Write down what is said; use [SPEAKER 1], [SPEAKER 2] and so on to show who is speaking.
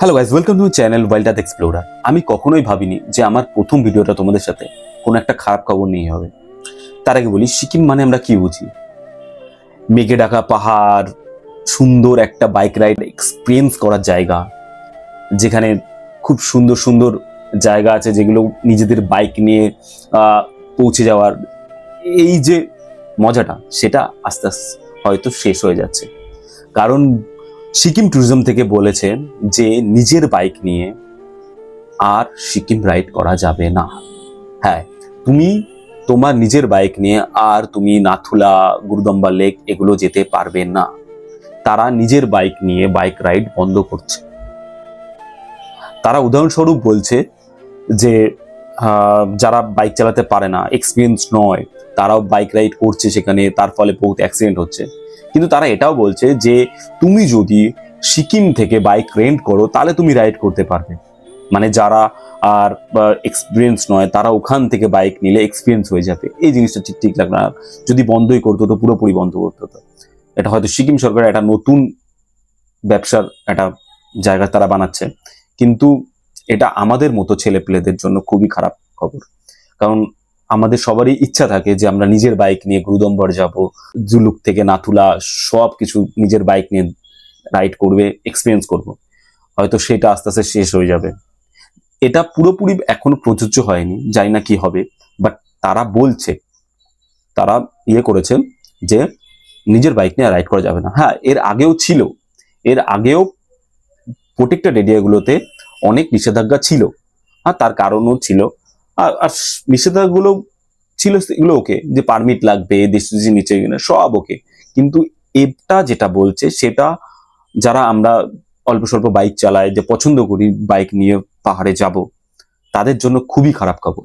[SPEAKER 1] Hello guys, welcome to channel wild earth explorer. আমি কখনোই ভাবিনি যে আমার প্রথম ভিডিওটা তোমাদের সাথে কোনো একটা খারাপ খবর নিয়ে হবে। তার আগে বলি, সিকিম মানে আমরা কি বুঝি? মেঘে ঢাকা পাহাড়, সুন্দর একটা বাইক রাইড এক্সপিরিয়েন্স করার জায়গা, যেখানে খুব সুন্দর সুন্দর জায়গা আছে যেগুলো নিজেদের বাইক নিয়ে পৌঁছে যাওয়ার এই যে মজাটা, সেটা আস্তে আস্তে হয়তো শেষ হয়ে যাচ্ছে। কারণ সিকিম ট্যুরিজম থেকে বলেছে যে নিজের বাইক নিয়ে আর সিকিম রাইড করা যাবে না। হ্যাঁ, তুমি তোমার নিজের বাইক নিয়ে আর তুমি নাথুলা, গুরুদম্বা লেক এগুলো যেতে পারবে না। তারা নিজের বাইক নিয়ে বাইক রাইড বন্ধ করছে। তারা উদাহরণস্বরূপ বলছে যে যারা বাইক চালাতে পারে না, এক্সপিরিয়েন্স নয়, তারাও বাইক রাইড করছে সেখানে, তার ফলে বহুত অ্যাক্সিডেন্ট হচ্ছে। কিন্তু তারা এটাও বলছে যে তুমি যদি সিকিম থেকে বাইক রেন্ট করো তাহলে তুমি রাইড করতে পারবে। মানে যারা আর এক্সপিরিয়েন্স নয় তারা ওখান থেকে বাইক নিলে এক্সপিরিয়েন্স হয়ে যাবে। এই জিনিসটা ঠিক ঠিক লাগলো না। যদি বন্ধই করতো তো পুরোপুরি বন্ধ করতে হতো। এটা হয়তো সিকিম সরকার একটা নতুন ব্যবসার একটা জায়গা তারা বানাচ্ছে, কিন্তু এটা আমাদের মতো ছেলেপেলেদের জন্য খুবই খারাপ খবর। কারণ আমাদের সবারই ইচ্ছা থাকে যে আমরা নিজের বাইক নিয়ে গুরুদম্বর যাব, জুলুক থেকে নাথুলা সব কিছু নিজের বাইক নিয়ে রাইড করবে, এক্সপিরিয়েন্স করব। হয়তো সেটা আস্তে আস্তে শেষ হয়ে যাবে। এটা পুরোপুরি এখনো প্রযোজ্য হয়নি, জানি না কি হবে, বাট তারা বলছে, তারা করেছে যে নিজের বাইক নিয়ে রাইড করা যাবে না। হ্যাঁ, এর আগেও ছিল, এর আগেও প্রোটেক্টেড এরিয়াগুলোতে অনেক নিষেধাজ্ঞা ছিল, আর তার কারণও ছিল। আর নিষেধাজ্ঞাগুলো ছিল এগুলো ওকে, যে পারমিট লাগবে, দেশ নিচে সব ওকে। কিন্তু এটা যেটা বলছে সেটা যারা আমরা অল্প স্বল্প বাইক চালাই, যে পছন্দ করি বাইক নিয়ে পাহাড়ে যাব, তাদের জন্য খুবই খারাপ খবর।